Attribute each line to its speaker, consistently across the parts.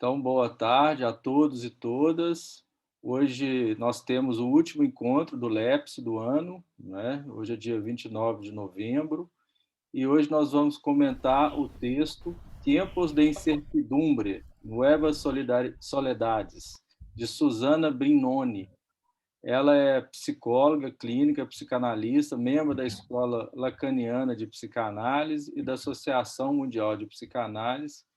Speaker 1: Então, boa tarde a todos e todas. Hoje nós temos o último encontro do LEPS do ano, né? Hoje é dia 29 de novembro, e hoje nós vamos comentar o texto Tempos de Incertidumbre, Nuevas Soledades, de Susana Brignoni. Ela é psicóloga clínica, psicanalista, membro da Escola Lacaniana de Psicanálise e da Associação Mundial de Psicanálise.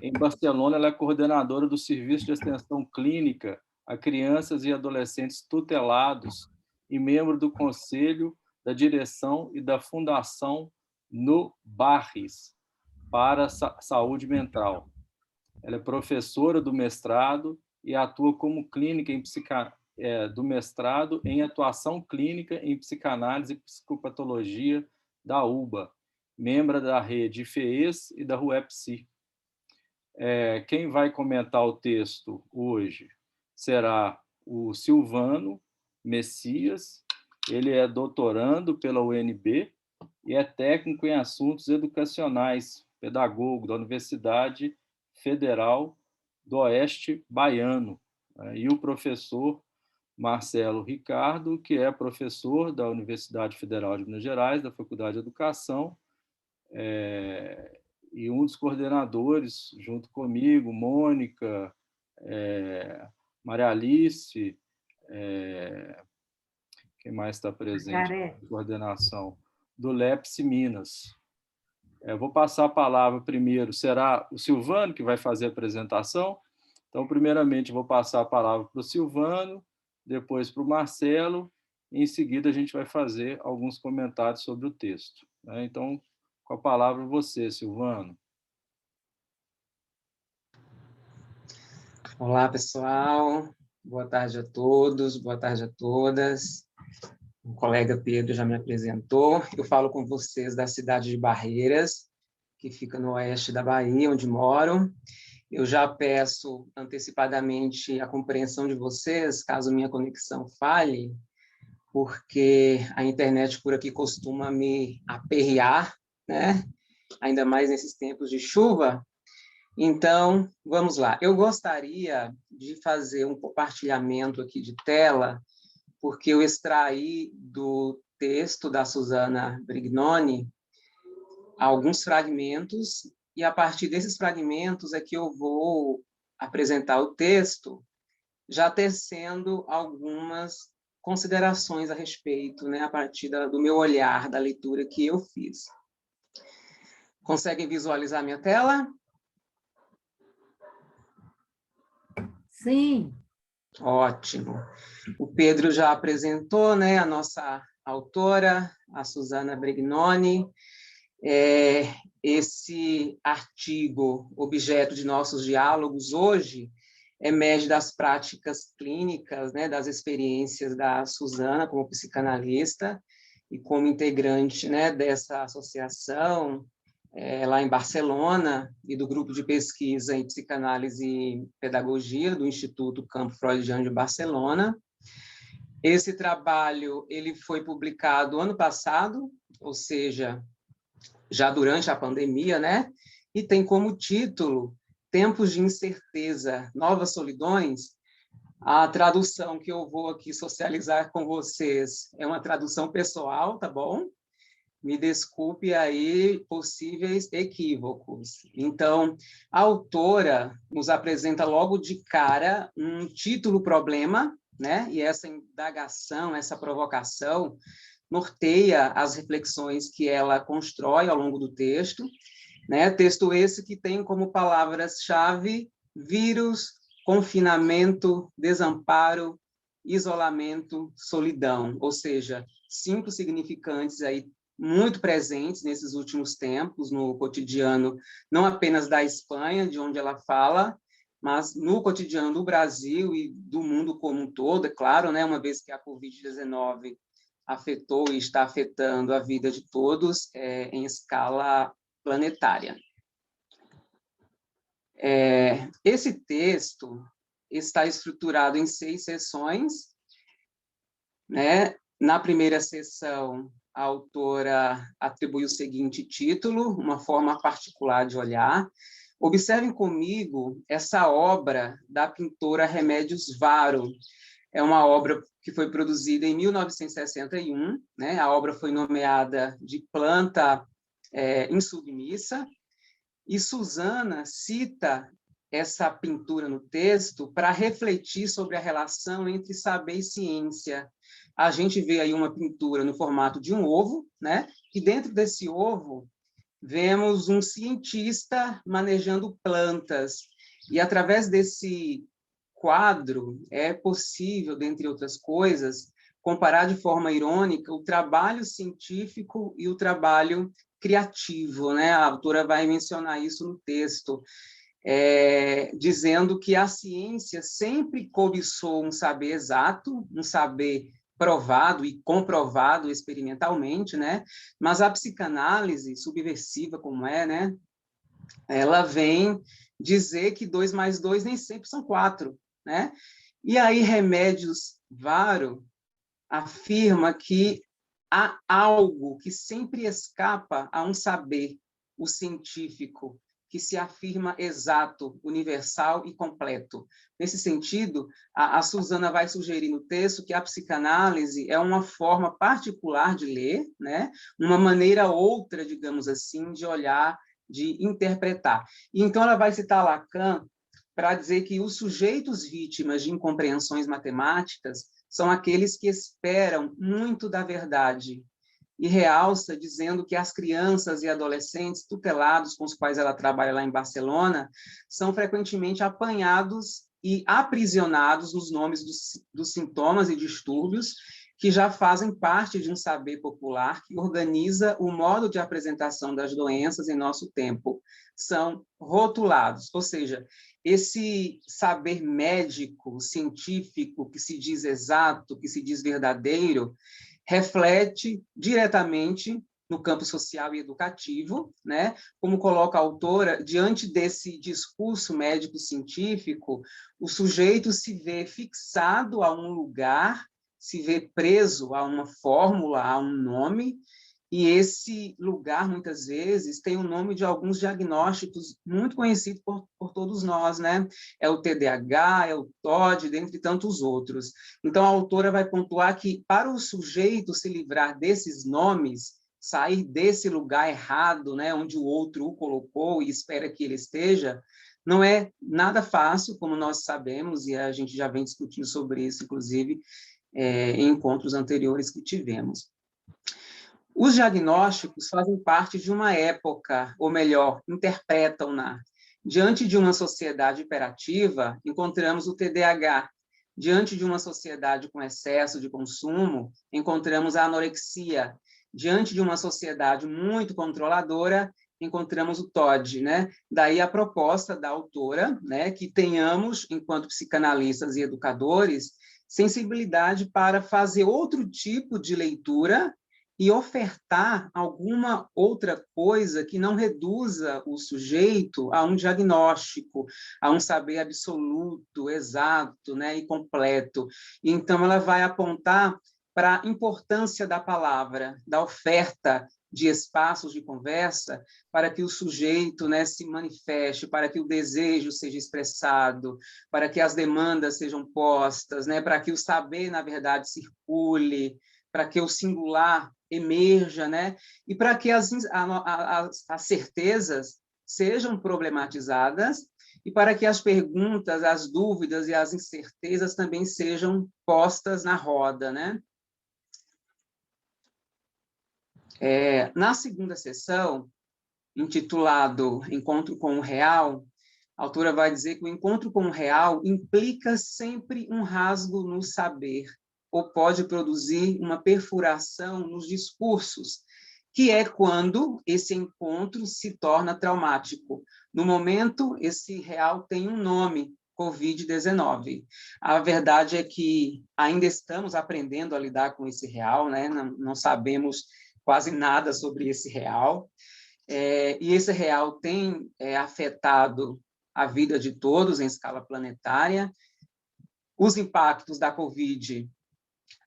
Speaker 1: Em Barcelona, ela é coordenadora do Serviço de Extensão Clínica a Crianças e Adolescentes Tutelados e membro do Conselho da Direção e da Fundação No Barris para a Saúde Mental. Ela é professora do mestrado e atua como clínica em do mestrado em atuação clínica em psicanálise e psicopatologia da UBA, membro da rede IFES e da RUEPSI. Quem vai comentar o texto hoje será o Silvano Messias. Ele é doutorando pela UNB e é técnico em assuntos educacionais, pedagogo da Universidade Federal do Oeste Baiano. E o professor Marcelo Ricardo, que é professor da Universidade Federal de Minas Gerais, da Faculdade de Educação, e um dos coordenadores, junto comigo, Mônica, Maria Alice, quem mais está presente na coordenação, do LEPS Minas. Vou passar a palavra primeiro, será o Silvano que vai fazer a apresentação. Então, primeiramente, vou passar a palavra para o Silvano, depois para o Marcelo, e em seguida a gente vai fazer alguns comentários sobre o texto. Então, com a palavra você, Silvano.
Speaker 2: Olá, pessoal. Boa tarde a todos, boa tarde a todas. O colega Pedro já me apresentou. Eu falo com vocês da cidade de Barreiras, que fica no oeste da Bahia, onde moro. Eu já peço antecipadamente a compreensão de vocês, caso minha conexão falhe, porque a internet por aqui costuma me aperrear, né? Ainda mais nesses tempos de chuva. Então, vamos lá. Eu gostaria de fazer um compartilhamento aqui de tela, porque eu extraí do texto da Susana Brignoni alguns fragmentos, e a partir desses fragmentos é que eu vou apresentar o texto, já tecendo algumas considerações a respeito, né, a partir do meu olhar, da leitura que eu fiz. Conseguem visualizar minha tela?
Speaker 3: Sim.
Speaker 2: Ótimo. O Pedro já apresentou, né, a nossa autora, a Susana Brignoni. Esse artigo, objeto de nossos diálogos hoje, emerge das práticas clínicas, né, das experiências da Susana como psicanalista e como integrante, né, dessa associação lá em Barcelona, e do grupo de pesquisa em psicanálise e pedagogia do Instituto Campo Freudiano de Barcelona. Esse trabalho ele foi publicado ano passado, ou seja, já durante a pandemia, né? E tem como título Tempos de Incerteza, Novas Solidões. A tradução que eu vou aqui socializar com vocês é uma tradução pessoal, tá bom? Me desculpe aí possíveis equívocos. Então, a autora nos apresenta logo de cara um título-problema, né? E essa indagação, essa provocação, norteia as reflexões que ela constrói ao longo do texto, né? Texto esse que tem como palavras-chave vírus, confinamento, desamparo, isolamento, solidão, ou seja, 5 significantes aí muito presentes nesses últimos tempos no cotidiano, não apenas da Espanha, de onde ela fala, mas no cotidiano do Brasil e do mundo como um todo, é claro, né, uma vez que a Covid-19 afetou e está afetando a vida de todos em escala planetária. Esse texto está estruturado em 6 sessões, né? Na primeira sessão, a autora atribui o seguinte título, uma forma particular de olhar, Observem comigo essa obra da pintora Remédios Varo. É uma obra que foi produzida em 1961, né? A obra foi nomeada de planta insubmissa, e Suzana cita essa pintura no texto para refletir sobre a relação entre saber e ciência. A gente vê aí uma pintura no formato de um ovo, né? E dentro desse ovo vemos um cientista manejando plantas. E através desse quadro é possível, dentre outras coisas, comparar de forma irônica o trabalho científico e o trabalho criativo, né? A autora vai mencionar isso no texto, dizendo que a ciência sempre cobiçou um saber exato, um saber provado e comprovado experimentalmente, né? Mas a psicanálise, subversiva como é, né? Ela vem dizer que 2 mais 2 nem sempre são 4, né? E aí Remédios Varo afirma que há algo que sempre escapa a um saber, o científico, que se afirma exato, universal e completo. Nesse sentido, a Suzana vai sugerir no texto que a psicanálise é uma forma particular de ler, né? Uma maneira outra, digamos assim, de olhar, de interpretar. E então ela vai citar Lacan para dizer que os sujeitos vítimas de incompreensões matemáticas são aqueles que esperam muito da verdade, e realça dizendo que as crianças e adolescentes tutelados com os quais ela trabalha lá em Barcelona são frequentemente apanhados e aprisionados nos nomes dos sintomas e distúrbios que já fazem parte de um saber popular que organiza o modo de apresentação das doenças em nosso tempo. São rotulados, ou seja, esse saber médico, científico, que se diz exato, que se diz verdadeiro, reflete diretamente no campo social e educativo, né? Como coloca a autora, diante desse discurso médico-científico, o sujeito se vê fixado a um lugar, se vê preso a uma fórmula, a um nome, e esse lugar, muitas vezes, tem o nome de alguns diagnósticos muito conhecidos por todos nós, né? É o TDAH, é o TOD, dentre tantos outros. Então, a autora vai pontuar que, para o sujeito se livrar desses nomes, sair desse lugar errado, né, onde o outro o colocou e espera que ele esteja, não é nada fácil, como nós sabemos, e a gente já vem discutindo sobre isso, inclusive, em encontros anteriores que tivemos. Os diagnósticos fazem parte de uma época, ou melhor, interpretam-na. Diante de uma sociedade hiperativa, encontramos o TDAH. Diante de uma sociedade com excesso de consumo, encontramos a anorexia. Diante de uma sociedade muito controladora, encontramos o TOD, né? Daí a proposta da autora, né, que tenhamos, enquanto psicanalistas e educadores, sensibilidade para fazer outro tipo de leitura e ofertar alguma outra coisa que não reduza o sujeito a um diagnóstico, a um saber absoluto, exato, né, e completo. Então, ela vai apontar para a importância da palavra, da oferta de espaços de conversa, para que o sujeito, né, se manifeste, para que o desejo seja expressado, para que as demandas sejam postas, né, para que o saber, na verdade, circule, para que o singular emerja, né? E para que as certezas sejam problematizadas e para que as perguntas, as dúvidas e as incertezas também sejam postas na roda, né? Na segunda sessão, intitulado Encontro com o Real, a autora vai dizer que o encontro com o real implica sempre um rasgo no saber, ou pode produzir uma perfuração nos discursos, que é quando esse encontro se torna traumático. No momento, esse real tem um nome, Covid-19. A verdade é que ainda estamos aprendendo a lidar com esse real, né? Não sabemos quase nada sobre esse real, e esse real tem afetado a vida de todos em escala planetária. Os impactos da Covid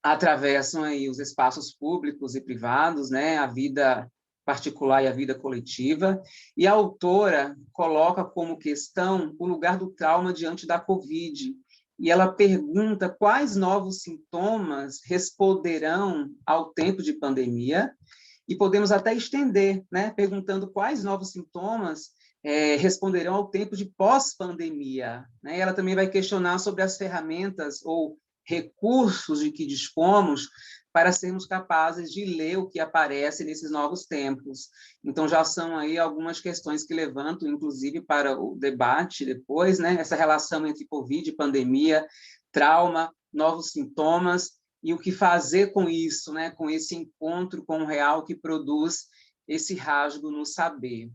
Speaker 2: atravessam aí os espaços públicos e privados, né? A vida particular e a vida coletiva, e a autora coloca como questão o lugar do trauma diante da Covid, e ela pergunta quais novos sintomas responderão ao tempo de pandemia, e podemos até estender, né, perguntando quais novos sintomas responderão ao tempo de pós-pandemia, né? Ela também vai questionar sobre as ferramentas ou recursos de que dispomos para sermos capazes de ler o que aparece nesses novos tempos. Então, já são aí algumas questões que levanto, inclusive, para o debate depois, né? Essa relação entre Covid, pandemia, trauma, novos sintomas, e o que fazer com isso, né? Com esse encontro com o real que produz esse rasgo no saber.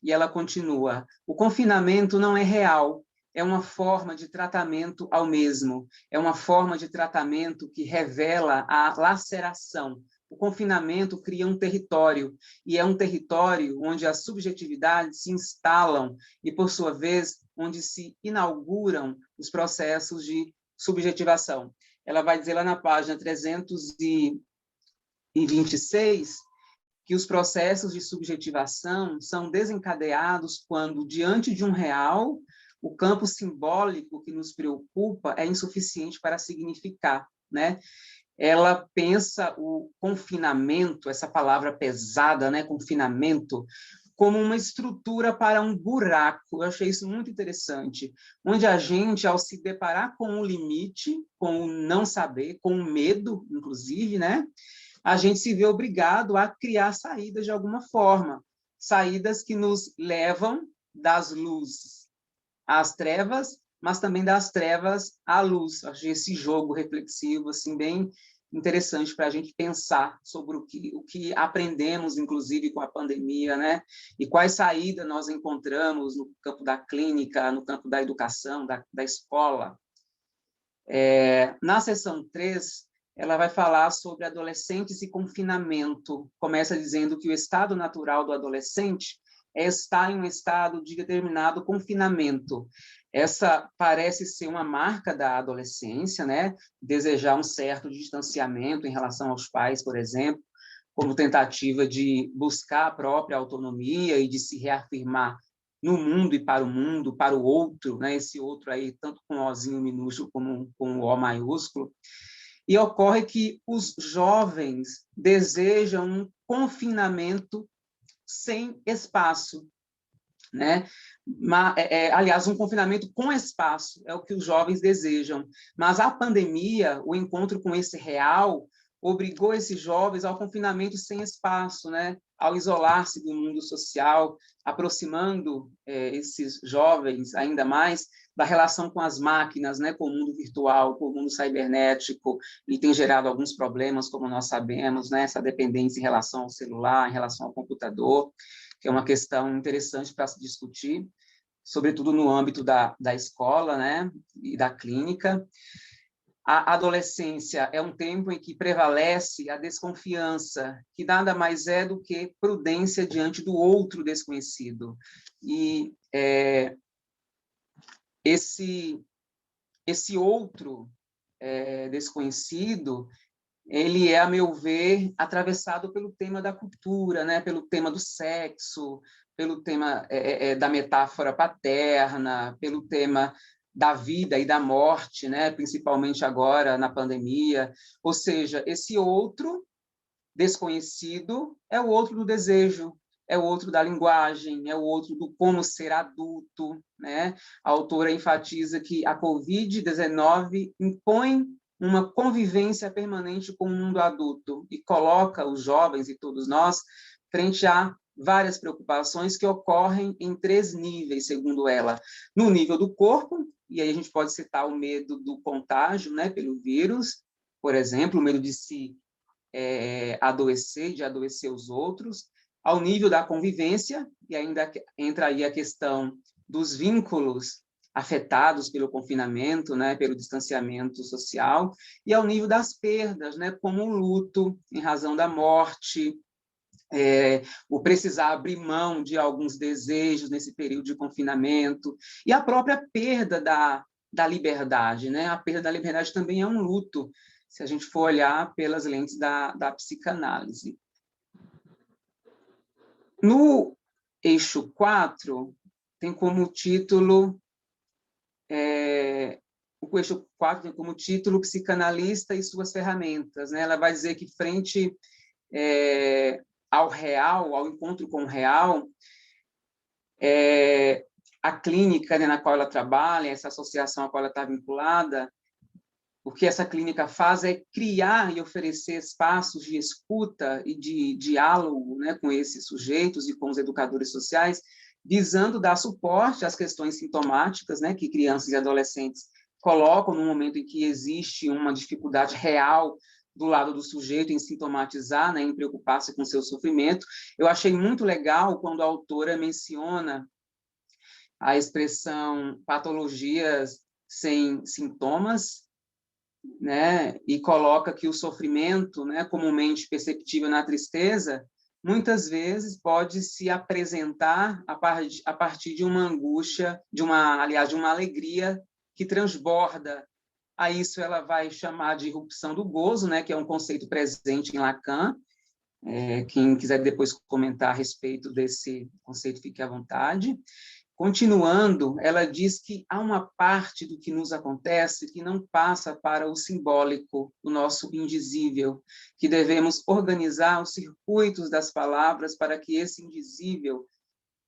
Speaker 2: E ela continua: o confinamento não é real, é uma forma de tratamento ao mesmo, é uma forma de tratamento que revela a laceração. O confinamento cria um território, e é um território onde as subjetividades se instalam e, por sua vez, onde se inauguram os processos de subjetivação. Ela vai dizer lá na página 326 que os processos de subjetivação são desencadeados quando, diante de um real, o campo simbólico que nos preocupa é insuficiente para significar, né? Ela pensa o confinamento, essa palavra pesada, né, confinamento, como uma estrutura para um buraco. Eu achei isso muito interessante, onde a gente, ao se deparar com o limite, com o não saber, com o medo, inclusive, né, a gente se vê obrigado a criar saídas de alguma forma, saídas que nos levam das luzes às trevas, mas também das trevas à luz. Achei esse jogo reflexivo assim bem interessante para a gente pensar sobre o que aprendemos, inclusive, com a pandemia, né? E quais saídas nós encontramos no campo da clínica, no campo da educação, da escola. Na seção 3, ela vai falar sobre adolescentes e confinamento. Começa dizendo que o estado natural do adolescente é estar em um estado de determinado confinamento. Essa parece ser uma marca da adolescência, né? Desejar um certo distanciamento em relação aos pais, por exemplo, como tentativa de buscar a própria autonomia e de se reafirmar no mundo e para o outro, né? Esse outro aí, tanto com o Ozinho minúsculo como com o O maiúsculo. E ocorre que os jovens desejam um confinamento sem espaço, né? Aliás, um confinamento com espaço é o que os jovens desejam. Mas a pandemia, o encontro com esse real, obrigou esses jovens ao confinamento sem espaço, né? Ao isolar-se do mundo social, aproximando esses jovens ainda mais da relação com as máquinas, né? Com o mundo virtual, com o mundo cibernético, e tem gerado alguns problemas, como nós sabemos, né? Essa dependência em relação ao celular, em relação ao computador, que é uma questão interessante para se discutir, sobretudo no âmbito da escola, né? E da clínica. A adolescência é um tempo em que prevalece a desconfiança, que nada mais é do que prudência diante do outro desconhecido. E esse outro desconhecido, ele é, a meu ver, atravessado pelo tema da cultura, né? Pelo tema do sexo, pelo tema da metáfora paterna, pelo tema da vida e da morte, né? Principalmente agora na pandemia. Ou seja, esse outro desconhecido é o outro do desejo, é o outro da linguagem, é o outro do como ser adulto, né? A autora enfatiza que a Covid-19 impõe uma convivência permanente com o mundo adulto e coloca os jovens e todos nós frente a várias preocupações que ocorrem em 3 níveis, segundo ela. No nível do corpo, e aí a gente pode citar o medo do contágio, né, pelo vírus, por exemplo, o medo de se adoecer, de adoecer os outros, ao nível da convivência, e ainda entra aí a questão dos vínculos afetados pelo confinamento, né, pelo distanciamento social, e ao nível das perdas, né, como o luto em razão da morte, o precisar abrir mão de alguns desejos nesse período de confinamento, e a própria perda da liberdade, né? A perda da liberdade também é um luto, se a gente for olhar pelas lentes da psicanálise. No eixo 4, tem como título, o eixo 4 tem como título Psicanalista e suas ferramentas, né? Ela vai dizer que frente ao real, ao encontro com o real, a clínica, né, na qual ela trabalha, essa associação a qual ela está vinculada, o que essa clínica faz é criar e oferecer espaços de escuta e de diálogo, né, com esses sujeitos e com os educadores sociais, visando dar suporte às questões sintomáticas, né, que crianças e adolescentes colocam no momento em que existe uma dificuldade real do lado do sujeito em sintomatizar, né, em preocupar-se com seu sofrimento. Eu achei muito legal quando a autora menciona a expressão patologias sem sintomas, né, e coloca que o sofrimento, né, comumente perceptível na tristeza, muitas vezes pode se apresentar a partir de uma angústia, aliás, de uma alegria que transborda. A isso ela vai chamar de irrupção do gozo, né, que é um conceito presente em Lacan. Quem quiser depois comentar a respeito desse conceito, fique à vontade. Continuando, ela diz que há uma parte do que nos acontece que não passa para o simbólico, o nosso indizível, que devemos organizar os circuitos das palavras para que esse indizível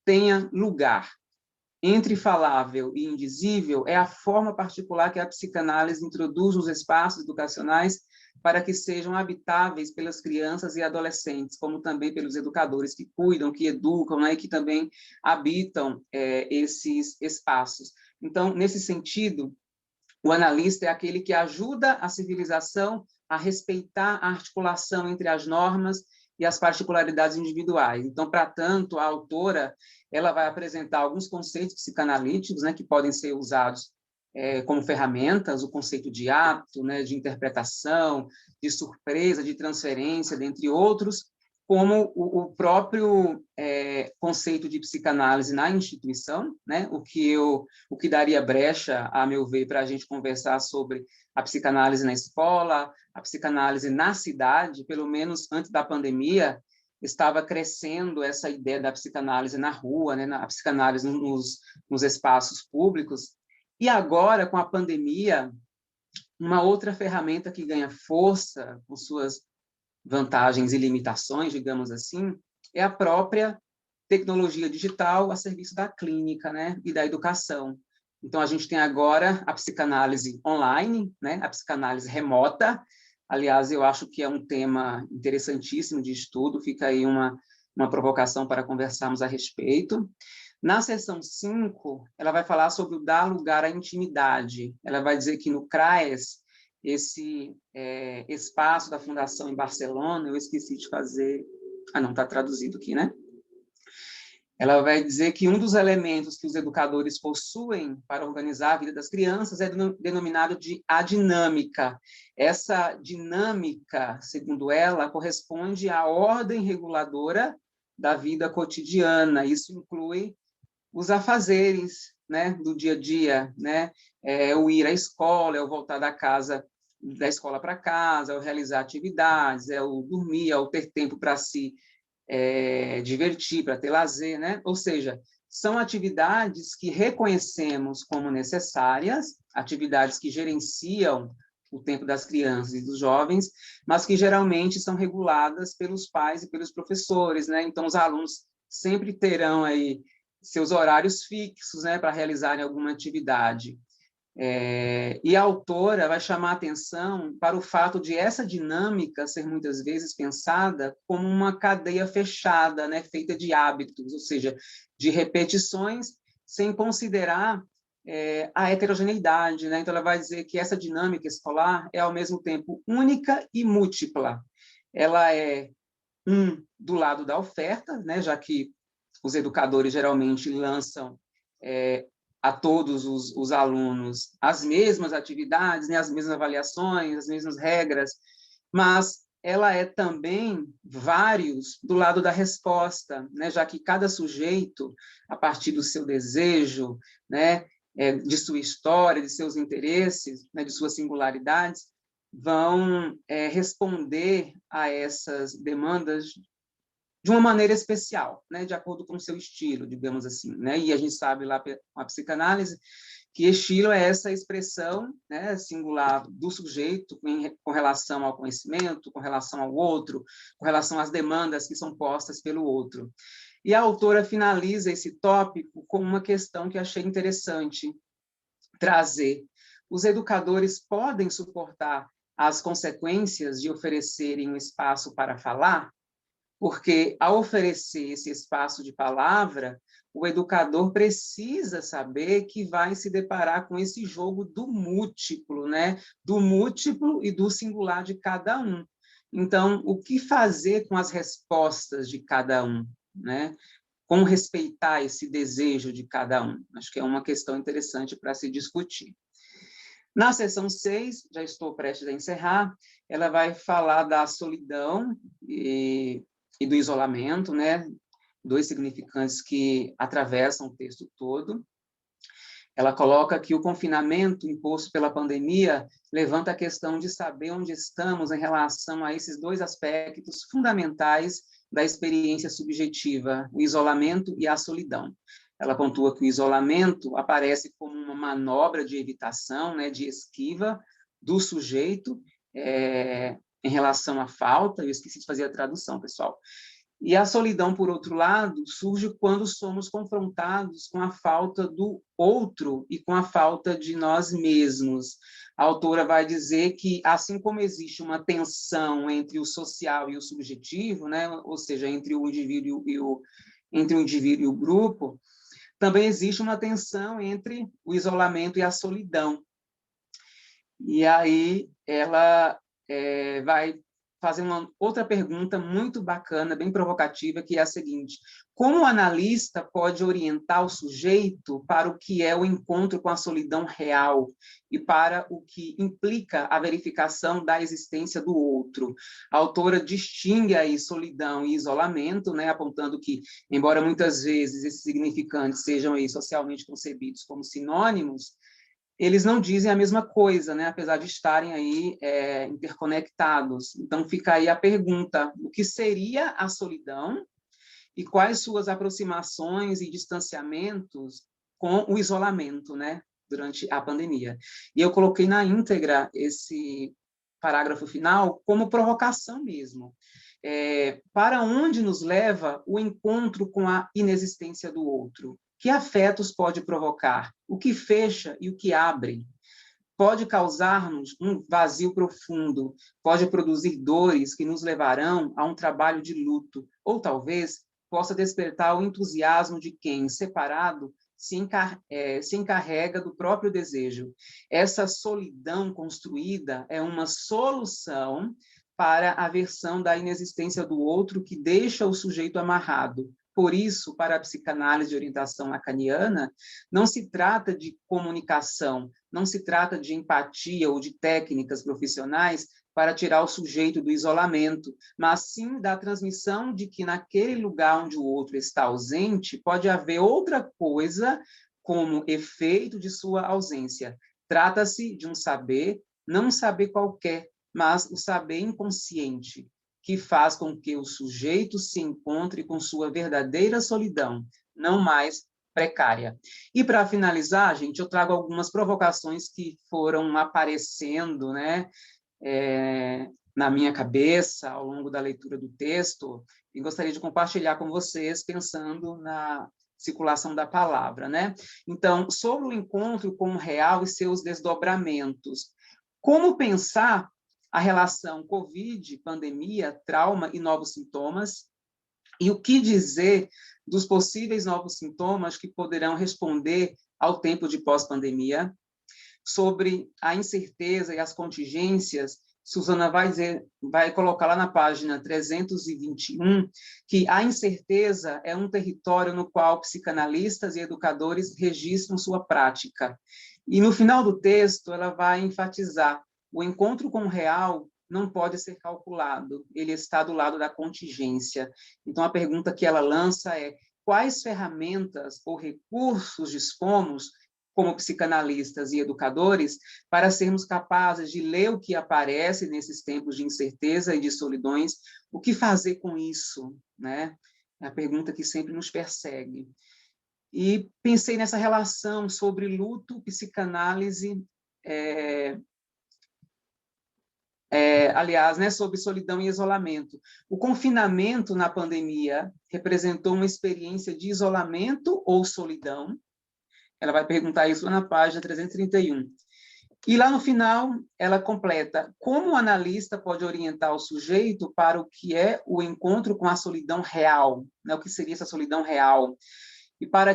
Speaker 2: tenha lugar. Entre falável e indizível é a forma particular que a psicanálise introduz nos espaços educacionais para que sejam habitáveis pelas crianças e adolescentes, como também pelos educadores que cuidam, que educam, né, e que também habitam esses espaços. Então, nesse sentido, o analista é aquele que ajuda a civilização a respeitar a articulação entre as normas e as particularidades individuais. Então, para tanto, a autora ela vai apresentar alguns conceitos psicanalíticos, né, que podem ser usados como ferramentas, o conceito de ato, né, de interpretação, de surpresa, de transferência, dentre outros, como o próprio conceito de psicanálise na instituição, né, o que daria brecha, a meu ver, para a gente conversar sobre a psicanálise na escola, a psicanálise na cidade, pelo menos antes da pandemia, estava crescendo essa ideia da psicanálise na rua, né, a psicanálise nos espaços públicos. E agora, com a pandemia, uma outra ferramenta que ganha força com suas vantagens e limitações, digamos assim, é a própria tecnologia digital a serviço da clínica, né, e da educação. Então, a gente tem agora a psicanálise online, né, a psicanálise remota. Aliás, eu acho que é um tema interessantíssimo de estudo, fica aí uma provocação para conversarmos a respeito. Na seção 5, ela vai falar sobre o dar lugar à intimidade. Ela vai dizer que no CRAES, esse espaço da Fundação em Barcelona, eu esqueci de fazer... Ah, não, está traduzido aqui, né? Ela vai dizer que um dos elementos que os educadores possuem para organizar a vida das crianças é denominado de adinâmica. Essa dinâmica, segundo ela, corresponde à ordem reguladora da vida cotidiana. Isso inclui os afazeres, né, do dia a dia, né? O ir à escola, é o voltar da escola para casa, é o realizar atividades, é o dormir, é o ter tempo para si divertir, para ter lazer, né? Ou seja, são atividades que reconhecemos como necessárias, atividades que gerenciam o tempo das crianças e dos jovens, mas que geralmente são reguladas pelos pais e pelos professores, né? Então, os alunos sempre terão aí seus horários fixos, né, para realizarem alguma atividade. E a autora vai chamar a atenção para o fato de essa dinâmica ser muitas vezes pensada como uma cadeia fechada, né, feita de hábitos, ou seja, de repetições, sem considerar a heterogeneidade, né? Então, ela vai dizer que essa dinâmica escolar é, ao mesmo tempo, única e múltipla. Ela é, do lado da oferta, né, já que os educadores geralmente lançam a todos os alunos as mesmas atividades, né, as mesmas avaliações, as mesmas regras, mas ela é também vários do lado da resposta, né, já que cada sujeito, a partir do seu desejo, né, de sua história, de seus interesses, né, de suas de uma maneira especial, né, de acordo com o seu estilo, digamos assim, né? E a gente sabe lá com a psicanálise que estilo é essa expressão, né, singular do sujeito com relação ao conhecimento, com relação ao outro, com relação às demandas que são postas pelo outro. E a autora finaliza esse tópico com uma questão que achei interessante trazer. Os educadores podem suportar as consequências de oferecerem um espaço para falar? Porque, ao oferecer esse espaço de palavra, o educador precisa saber que vai se deparar com esse jogo do múltiplo, né? Do múltiplo e do singular de cada um. Então, o que fazer com as respostas de cada um, né? Como respeitar esse desejo de cada um? Acho que é uma questão interessante para se discutir. Na seção 6, já estou prestes a encerrar, ela vai falar da solidão e do isolamento, né? Dois significantes que atravessam o texto todo. Ela coloca que o confinamento imposto pela pandemia levanta a questão de saber onde estamos em relação a esses dois aspectos fundamentais da experiência subjetiva, o isolamento e a solidão. Ela pontua que o isolamento aparece como uma manobra de evitação, né, de esquiva do sujeito em relação à falta. Eu esqueci de fazer a tradução, pessoal. E a solidão, por outro lado, surge quando somos confrontados com a falta do outro e com a falta de nós mesmos. A autora vai dizer que, assim como existe uma tensão entre o social e o subjetivo, né, ou seja, entre o indivíduo e o grupo, também existe uma tensão entre o isolamento e a solidão. E aí ela vai fazer uma outra pergunta muito bacana, bem provocativa, que é a seguinte: como o analista pode orientar o sujeito para o que é o encontro com a solidão real e para o que implica a verificação da existência do outro? A autora distingue aí solidão e isolamento, né, apontando que, embora muitas vezes esses significantes sejam aí socialmente concebidos como sinônimos, eles não dizem a mesma coisa, né? Apesar de estarem aí interconectados. Então, fica aí a pergunta: o que seria a solidão e quais suas aproximações e distanciamentos com o isolamento, né? Durante a pandemia. E eu coloquei na íntegra esse parágrafo final como provocação mesmo. Para onde nos leva o encontro com a inexistência do outro? Que afetos pode provocar? O que fecha e o que abre? Pode causar-nos um vazio profundo, pode produzir dores que nos levarão a um trabalho de luto, ou talvez possa despertar o entusiasmo de quem, separado, se encarrega do próprio desejo. Essa solidão construída é uma solução para a versão da inexistência do outro que deixa o sujeito amarrado. Por isso, para a psicanálise de orientação lacaniana, não se trata de comunicação, não se trata de empatia ou de técnicas profissionais para tirar o sujeito do isolamento, mas sim da transmissão de que naquele lugar onde o outro está ausente, pode haver outra coisa como efeito de sua ausência. Trata-se de um saber, não um saber qualquer, mas o saber inconsciente, que faz com que o sujeito se encontre com sua verdadeira solidão, não mais precária. E, para finalizar, gente, eu trago algumas provocações que foram aparecendo, né, na minha cabeça ao longo da leitura do texto, e gostaria de compartilhar com vocês, pensando na circulação da palavra, né? Então, sobre o encontro com o real e seus desdobramentos. Como pensar a relação Covid, pandemia, trauma e novos sintomas, e o que dizer dos possíveis novos sintomas que poderão responder ao tempo de pós-pandemia, sobre a incerteza e as contingências. Suzana vai colocar lá na página 321 que a incerteza é um território no qual psicanalistas e educadores registram sua prática. E no final do texto, ela vai enfatizar: o encontro com o real não pode ser calculado, ele está do lado da contingência. Então, a pergunta que ela lança é: quais ferramentas ou recursos dispomos como psicanalistas e educadores, para sermos capazes de ler o que aparece nesses tempos de incerteza e de solidões, o que fazer com isso, né? É a pergunta que sempre nos persegue. E pensei nessa relação sobre luto, psicanálise, aliás, né, sobre solidão e isolamento. O confinamento na pandemia representou uma experiência de isolamento ou solidão? Ela vai perguntar isso lá na página 331. E lá no final, ela completa: como o analista pode orientar o sujeito para o que é o encontro com a solidão real, né? O que seria essa solidão real? E para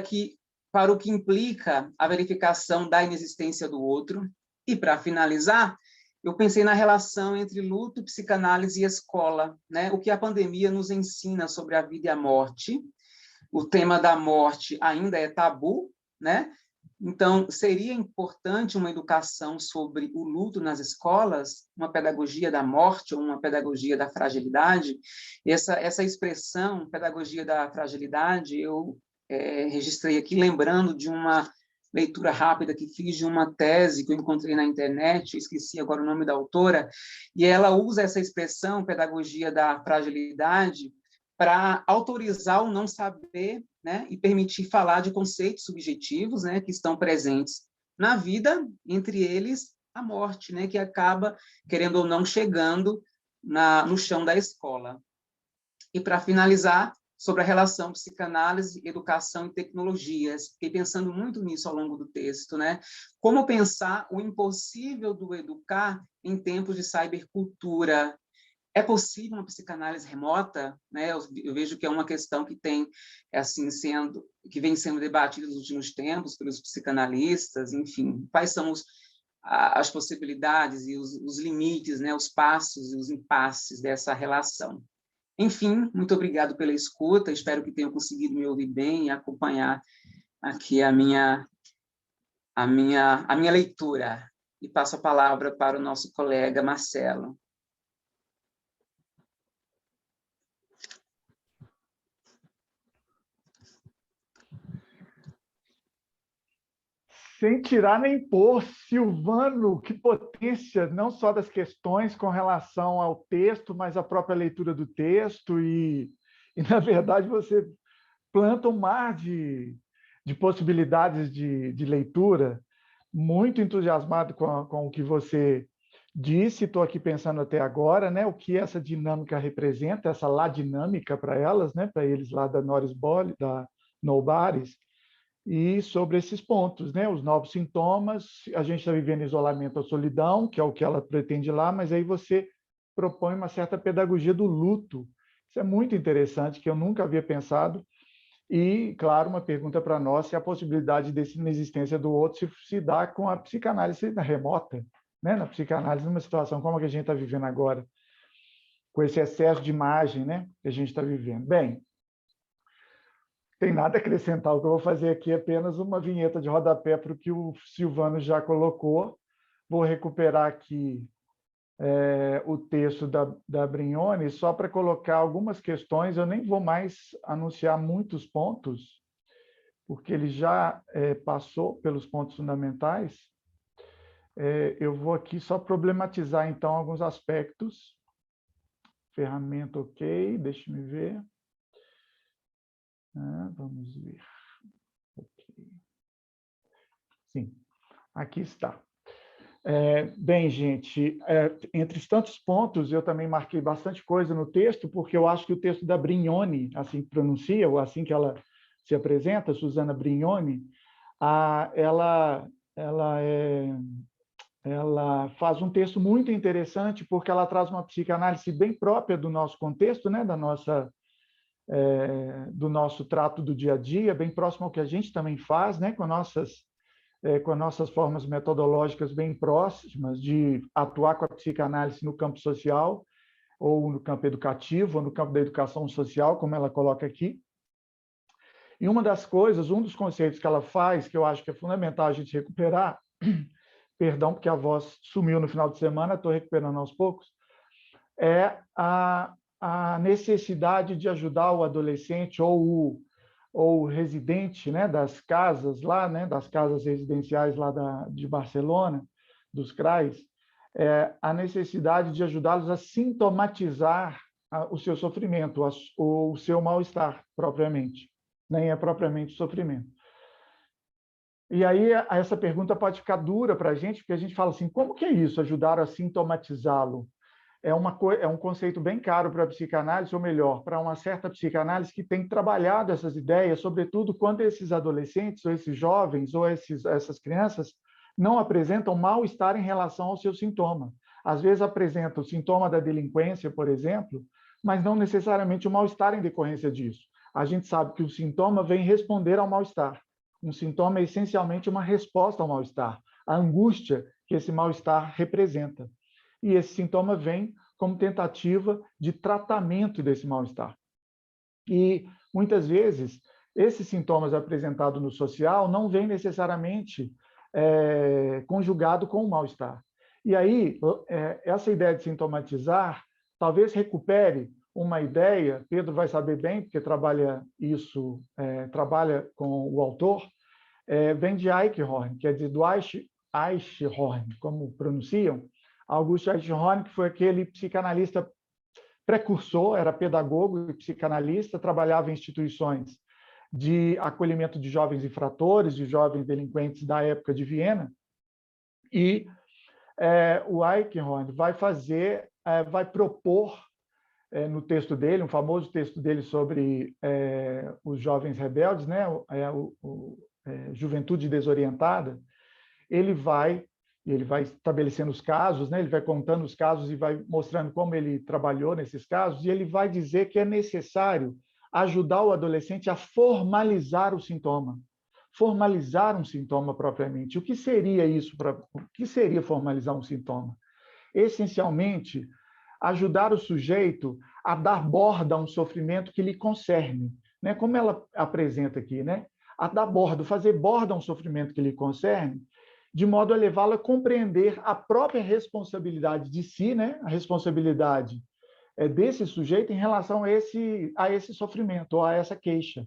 Speaker 2: o que implica a verificação da inexistência do outro. E, para finalizar, eu pensei na relação entre luto, psicanálise e escola, né? O que a pandemia nos ensina sobre a vida e a morte. O tema da morte ainda é tabu, né? Então, seria importante uma educação sobre o luto nas escolas, uma pedagogia da morte ou uma pedagogia da fragilidade. Essa expressão, pedagogia da fragilidade, eu registrei aqui lembrando de uma leitura rápida que fiz de uma tese que eu encontrei na internet, esqueci agora o nome da autora, e ela usa essa expressão, pedagogia da fragilidade, para autorizar o não saber, né, e permitir falar de conceitos subjetivos, né, que estão presentes na vida, entre eles a morte, né, que acaba, querendo ou não, chegando no chão da escola. E, para finalizar, sobre a relação psicanálise, educação e tecnologias. Fiquei pensando muito nisso ao longo do texto, né? Como pensar o impossível do educar em tempos de cybercultura? É possível uma psicanálise remota, né? Eu vejo que é uma questão que tem assim que vem sendo debatida nos últimos tempos pelos psicanalistas, enfim, quais são as possibilidades e os limites, né? Os passos e os impasses dessa relação. Enfim, muito obrigado pela escuta, espero que tenham conseguido me ouvir bem e acompanhar aqui a minha leitura. E passo a palavra para o nosso colega Marcelo.
Speaker 3: Sem tirar nem pôr, Silvano, que potência, não só das questões com relação ao texto, mas a própria leitura do texto, na verdade, você planta um mar de possibilidades de leitura, muito entusiasmado com o que você disse, estou aqui pensando até agora, né, o que essa dinâmica representa, essa lá dinâmica para elas, né, para eles lá da Norris Boll, da Nobares, e sobre esses pontos, né? Os novos sintomas, a gente está vivendo isolamento ou solidão, que é o que ela pretende lá, mas aí você propõe uma certa pedagogia do luto. Isso é muito interessante, que eu nunca havia pensado. E, claro, uma pergunta para nós se a possibilidade dessa inexistência do outro se dá com a psicanálise remota, né? Na psicanálise, numa situação como a que a gente está vivendo agora, com esse excesso de imagem, né, que a gente está vivendo. Bem, tem nada a acrescentar. O que eu vou fazer aqui é apenas uma vinheta de rodapé para o que o Silvano já colocou. Vou recuperar aqui o texto da Brignone, só para colocar algumas questões. Eu nem vou mais anunciar muitos pontos, porque ele já passou pelos pontos fundamentais. Eu vou aqui só problematizar, então, alguns aspectos. Ferramenta, ok, deixe-me ver. Vamos ver. Okay. Sim, aqui está. Bem, gente, entre tantos pontos, eu também marquei bastante coisa no texto, porque eu acho que o texto da Brignone, assim que pronuncia, ou assim que ela se apresenta, Susana Brignone, ela faz um texto muito interessante, porque ela traz uma psicanálise bem própria do nosso contexto, né, do nosso trato do dia a dia, bem próximo ao que a gente também faz, né, com nossas formas metodológicas bem próximas de atuar com a psicanálise no campo social, ou no campo educativo, ou no campo da educação social, como ela coloca aqui. E um dos conceitos que ela faz, que eu acho que é fundamental a gente recuperar, perdão, porque a voz sumiu no final de semana, estou recuperando aos poucos, é a necessidade de ajudar o adolescente ou ou residente, né, das casas lá, né, das casas residenciais lá de Barcelona, dos CRAs, a necessidade de ajudá-los a sintomatizar o seu sofrimento, o seu mal-estar, propriamente. Nem é propriamente sofrimento. E aí, essa pergunta pode ficar dura para a gente, porque a gente fala assim, como que é isso, ajudar a sintomatizá-lo? É um conceito bem caro para a psicanálise, ou melhor, para uma certa psicanálise que tem trabalhado essas ideias, sobretudo quando esses adolescentes, ou esses jovens, ou essas crianças não apresentam mal-estar em relação ao seu sintoma. Às vezes apresentam o sintoma da delinquência, por exemplo, mas não necessariamente o mal-estar em decorrência disso. A gente sabe que o sintoma vem responder ao mal-estar. Um sintoma é essencialmente uma resposta ao mal-estar, a angústia que esse mal-estar representa. E esse sintoma vem como tentativa de tratamento desse mal-estar. E, muitas vezes, esses sintomas apresentados no social não vêm necessariamente conjugado com o mal-estar. E aí, essa ideia de sintomatizar talvez recupere uma ideia, Pedro vai saber bem, porque trabalha isso, trabalha com o autor, vem de Eichhorn, quer dizer, do Eichhorn, como pronunciam, Augusto Eichhorn, que foi aquele psicanalista precursor, era pedagogo e psicanalista, trabalhava em instituições de acolhimento de jovens infratores, de jovens delinquentes da época de Viena, e o Eichhorn vai propor no texto dele, um famoso texto dele sobre os jovens rebeldes, né, Juventude Desorientada, ele vai estabelecendo os casos, né, ele vai contando os casos e vai mostrando como ele trabalhou nesses casos, e ele vai dizer que é necessário ajudar o adolescente a formalizar o sintoma. Formalizar um sintoma propriamente. O que seria isso? O que seria formalizar um sintoma? Essencialmente, ajudar o sujeito a dar borda a um sofrimento que lhe concerne, né? Como ela apresenta aqui, né? A dar borda, fazer borda a um sofrimento que lhe concerne, de modo a levá-lo a compreender a própria responsabilidade de si, né? A responsabilidade desse sujeito em relação a esse sofrimento, ou a essa queixa.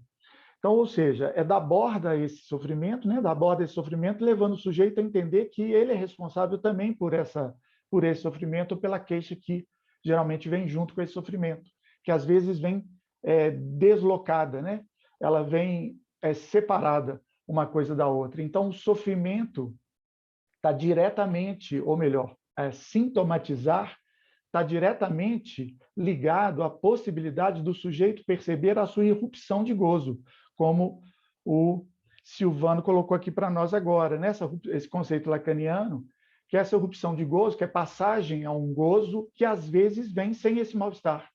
Speaker 3: Então, ou seja, dar borda a esse sofrimento, né? Dar borda a esse sofrimento, levando o sujeito a entender que ele é responsável também por esse sofrimento, ou pela queixa que geralmente vem junto com esse sofrimento, que às vezes vem deslocada, né? Ela vem separada uma coisa da outra. Então, o sofrimento está diretamente, ou melhor, sintomatizar está diretamente ligado à possibilidade do sujeito perceber a sua irrupção de gozo, como o Silvano colocou aqui para nós agora, né? Esse conceito lacaniano, que é essa irrupção de gozo, que é passagem a um gozo que às vezes vem sem esse mal-estar.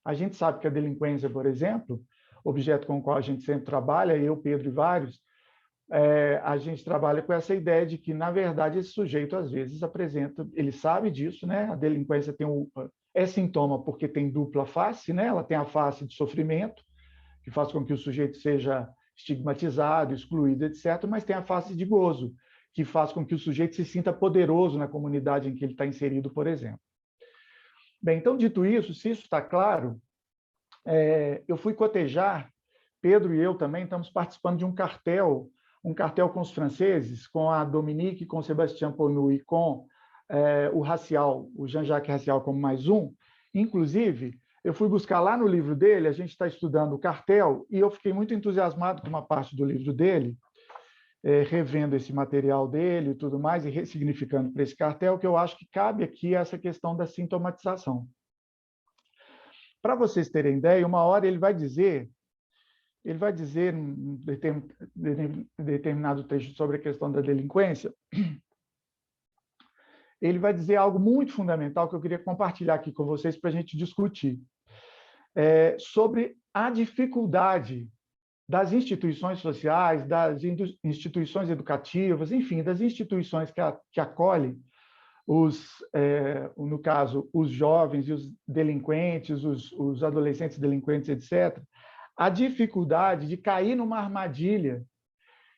Speaker 3: A gente sabe que a delinquência, por exemplo, objeto com o qual a gente sempre trabalha, eu, Pedro e vários, a gente trabalha com essa ideia de que, na verdade, esse sujeito, às vezes, apresenta, ele sabe disso, né? A delinquência é sintoma porque tem dupla face, né? Ela tem a face de sofrimento, que faz com que o sujeito seja estigmatizado, excluído, etc., mas tem a face de gozo, que faz com que o sujeito se sinta poderoso na comunidade em que ele está inserido, por exemplo. Bem, então, dito isso, se isso está claro, eu fui cotejar, Pedro e eu também estamos participando de um cartel com os franceses, com a Dominique, com o Sébastien Ponu e com o Racial, o Jean-Jacques Racial como mais um. Inclusive, eu fui buscar lá no livro dele, a gente está estudando o cartel, e eu fiquei muito entusiasmado com uma parte do livro dele, revendo esse material dele e tudo mais, e ressignificando para esse cartel, que eu acho que cabe aqui essa questão da sintomatização. Para vocês terem ideia, uma hora ele vai dizer em determinado texto sobre a questão da delinquência, ele vai dizer algo muito fundamental que eu queria compartilhar aqui com vocês para a gente discutir, sobre a dificuldade das instituições sociais, das instituições educativas, enfim, das instituições que acolhem no caso, os jovens e os delinquentes, os adolescentes delinquentes, etc., a dificuldade de cair numa armadilha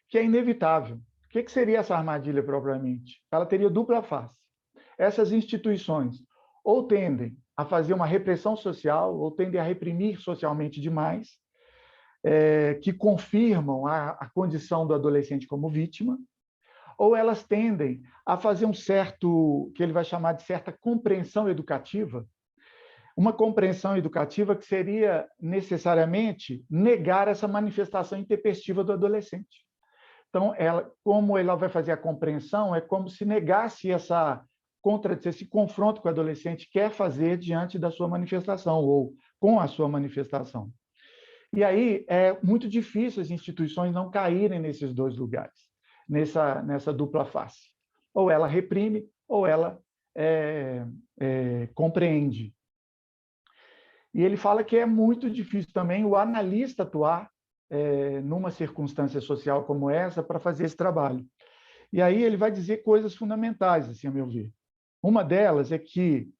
Speaker 3: que é inevitável. O que seria essa armadilha propriamente? Ela teria dupla face. Essas instituições ou tendem a fazer uma repressão social, ou tendem a reprimir socialmente demais, que confirmam a condição do adolescente como vítima, ou elas tendem a fazer um certo, que ele vai chamar de certa compreensão educativa, uma compreensão educativa que seria necessariamente negar essa manifestação intempestiva do adolescente. Então, como ela vai fazer a compreensão, é como se negasse esse confronto que o adolescente quer fazer diante da sua manifestação, ou com a sua manifestação. E aí é muito difícil as instituições não caírem nesses dois lugares, nessa dupla face. Ou ela reprime, ou ela compreende. E ele fala que é muito difícil também o analista atuar numa circunstância social como essa para fazer esse trabalho. E aí ele vai dizer coisas fundamentais, assim, a meu ver. Uma delas é que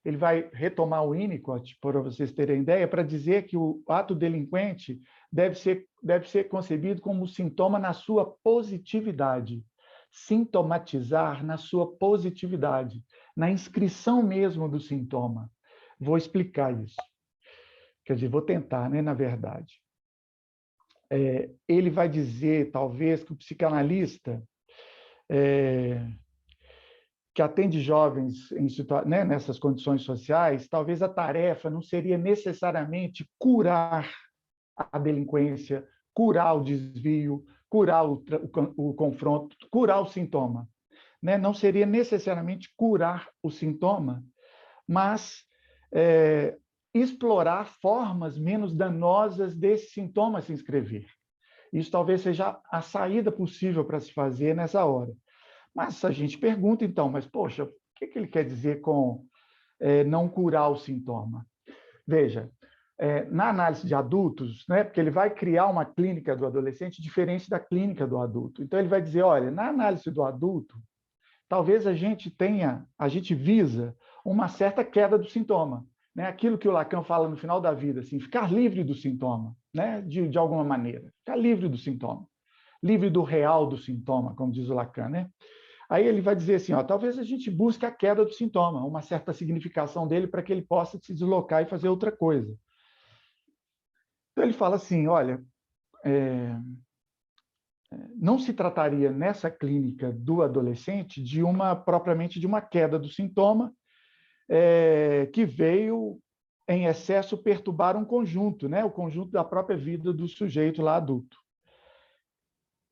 Speaker 3: ele vai retomar o Winnicott, para vocês terem ideia, para dizer que o ato delinquente deve ser concebido como sintoma na sua positividade. Sintomatizar na sua positividade, na inscrição mesmo do sintoma. Vou explicar isso. Quer dizer, vou tentar, né, na verdade. Ele vai dizer, talvez, que o psicanalista que atende jovens nessas condições sociais, talvez a tarefa não seria necessariamente curar a delinquência, curar o desvio, curar o confronto, curar o sintoma. Não seria necessariamente curar o sintoma, mas explorar formas menos danosas desse sintoma se inscrever. Isso talvez seja a saída possível para se fazer nessa hora. Mas a gente pergunta, então, mas, poxa, o que ele quer dizer com não curar o sintoma? Veja, na análise de adultos, porque ele vai criar uma clínica do adolescente diferente da clínica do adulto. Então, ele vai dizer, olha, na análise do adulto, talvez a gente visa uma certa queda do sintoma. Aquilo que o Lacan fala no final da vida, assim, ficar livre do sintoma, de alguma maneira. Ficar livre do sintoma. Livre do real do sintoma, como diz o Lacan, Aí ele vai dizer assim, talvez a gente busque a queda do sintoma, uma certa significação dele para que ele possa se deslocar e fazer outra coisa. Então ele fala assim, olha, não se trataria nessa clínica do adolescente propriamente de uma queda do sintoma que veio em excesso perturbar um conjunto, o conjunto da própria vida do sujeito lá adulto.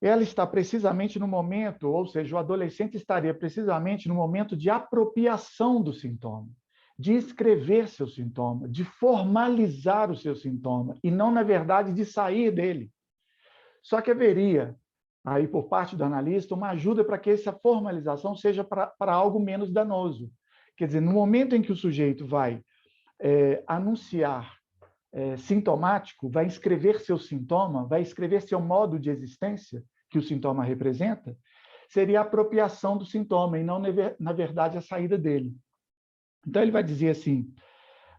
Speaker 3: Ela está precisamente no momento, ou seja, o adolescente estaria precisamente no momento de apropriação do sintoma, de escrever seu sintoma, de formalizar o seu sintoma, e não, na verdade, de sair dele. Só que haveria, aí por parte do analista, uma ajuda para que essa formalização seja para algo menos danoso. Quer dizer, no momento em que o sujeito vai anunciar sintomático, vai escrever seu sintoma, vai escrever seu modo de existência, que o sintoma representa, seria a apropriação do sintoma e não, na verdade, a saída dele. Então, ele vai dizer assim,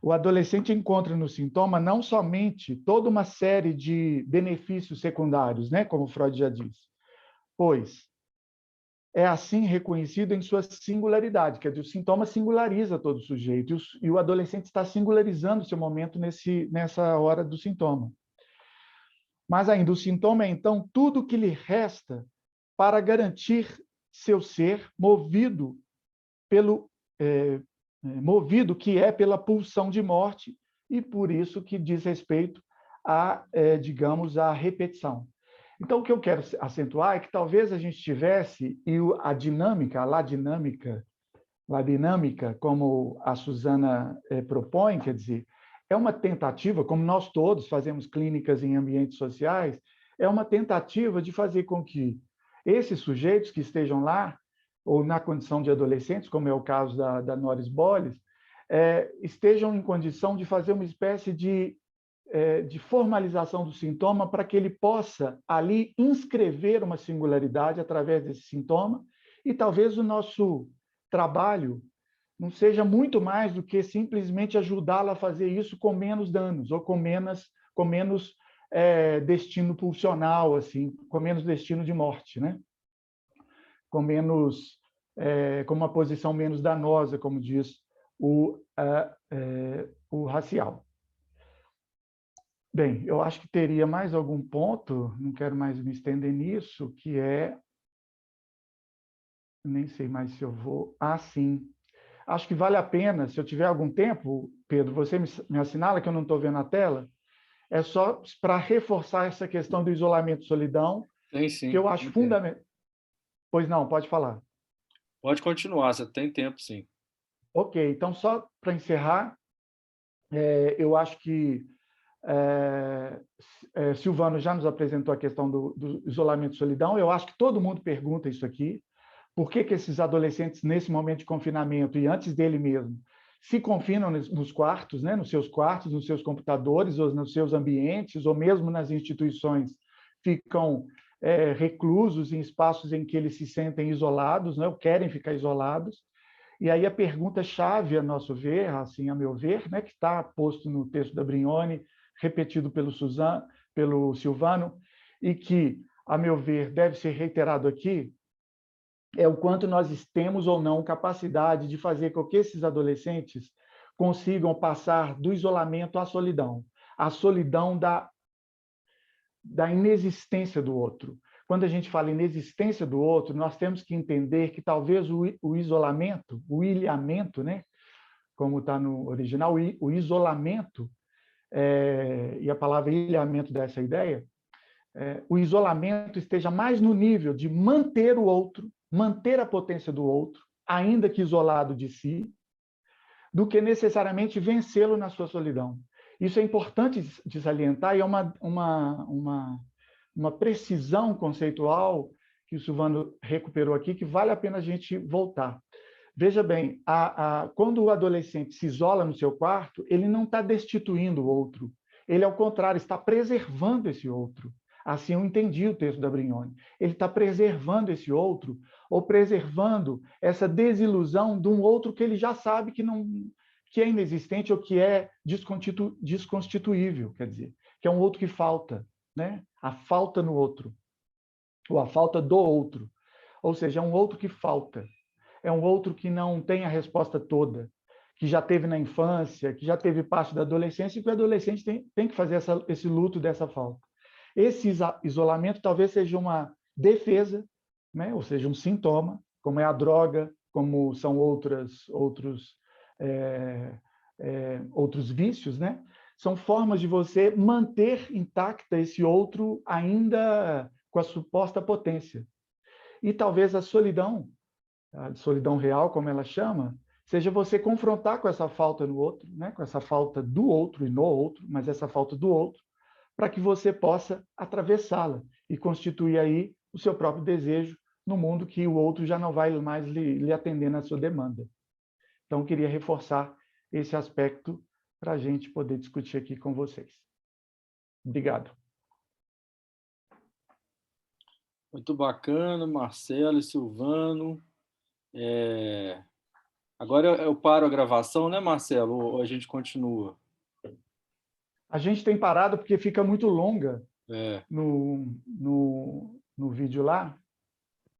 Speaker 3: o adolescente encontra no sintoma não somente toda uma série de benefícios secundários, como Freud já disse, pois é assim reconhecido em sua singularidade, quer dizer, o sintoma singulariza todo o sujeito, e o adolescente está singularizando seu momento nessa hora do sintoma. Mas ainda, o sintoma é, então, tudo o que lhe resta para garantir seu ser movido que é pela pulsão de morte, e por isso que diz respeito digamos, à repetição. Então, o que eu quero acentuar é que talvez a gente tivesse, e a dinâmica, como a Susana propõe, quer dizer, é uma tentativa, como nós todos fazemos clínicas em ambientes sociais, é uma tentativa de fazer com que esses sujeitos que estejam lá, ou na condição de adolescentes, como é o caso da Norris Bolles, estejam em condição de fazer uma espécie de formalização do sintoma para que ele possa ali inscrever uma singularidade através desse sintoma, e talvez o nosso trabalho não seja muito mais do que simplesmente ajudá-lo a fazer isso com menos danos, ou com menos destino pulsional, assim, com menos destino de morte, com uma posição menos danosa, como diz o racial. Bem, eu acho que teria mais algum ponto, não quero mais me estender nisso, que é... Nem sei mais se eu vou... Ah, sim. Acho que vale a pena, se eu tiver algum tempo, Pedro, você me assinala que eu não estou vendo a tela, é só para reforçar essa questão do isolamento e solidão,
Speaker 1: Tem
Speaker 3: que
Speaker 1: sim.
Speaker 3: eu acho fundamental. Pois não, pode falar.
Speaker 1: Pode continuar, você tem tempo, sim.
Speaker 3: Ok, então só para encerrar, eu acho que Silvano já nos apresentou a questão do isolamento e solidão. Eu acho que todo mundo pergunta isso aqui. Por que esses adolescentes, nesse momento de confinamento e antes dele mesmo, se confinam nos quartos, né? Nos seus quartos, nos seus computadores, ou nos seus ambientes, ou mesmo nas instituições, ficam reclusos em espaços em que eles se sentem isolados, né? Ou querem ficar isolados. E aí a pergunta-chave, a nosso ver, assim, a meu ver, né, que está posto no texto da Brignone, repetido pelo Silvano, e que, a meu ver, deve ser reiterado aqui, é o quanto nós temos ou não capacidade de fazer com que esses adolescentes consigam passar do isolamento à solidão, a solidão da inexistência do outro. Quando a gente fala em inexistência do outro, nós temos que entender que talvez o isolamento, o ilhamento, né, como está no original, o isolamento, e a palavra ilhamento dá essa ideia, o isolamento esteja mais no nível de manter o outro, manter a potência do outro, ainda que isolado de si, do que necessariamente vencê-lo na sua solidão. Isso é importante de salientar e é uma precisão conceitual que o Silvano recuperou aqui, que vale a pena a gente voltar. Veja bem, quando o adolescente se isola no seu quarto, ele não está destituindo o outro. Ele, ao contrário, está preservando esse outro. Assim eu entendi o texto da Brignone. Ele está preservando esse outro, ou preservando essa desilusão de um outro que ele já sabe que é inexistente ou que é desconstituível, quer dizer, que é um outro que falta, né? A falta no outro, ou a falta do outro. Ou seja, é um outro que falta. É um outro que não tem a resposta toda, que já teve na infância, que já teve parte da adolescência, e que o adolescente tem que fazer esse luto dessa falta. Esse isolamento talvez seja uma defesa, né? Ou seja, um sintoma, como é a droga, como são outros vícios, né? São formas de você manter intacta esse outro ainda com a suposta potência. E talvez a solidão real, como ela chama, seja você confrontar com essa falta no outro, né? Com essa falta do outro e no outro, mas essa falta do outro, para que você possa atravessá-la e constituir aí o seu próprio desejo no mundo que o outro já não vai mais lhe atender na sua demanda. Então, queria reforçar esse aspecto para a gente poder discutir aqui com vocês. Obrigado.
Speaker 1: Muito bacana, Marcelo e Silvano. Agora eu paro a gravação, né, Marcelo? Ou a gente continua?
Speaker 3: A gente tem parado porque fica muito longa no vídeo lá.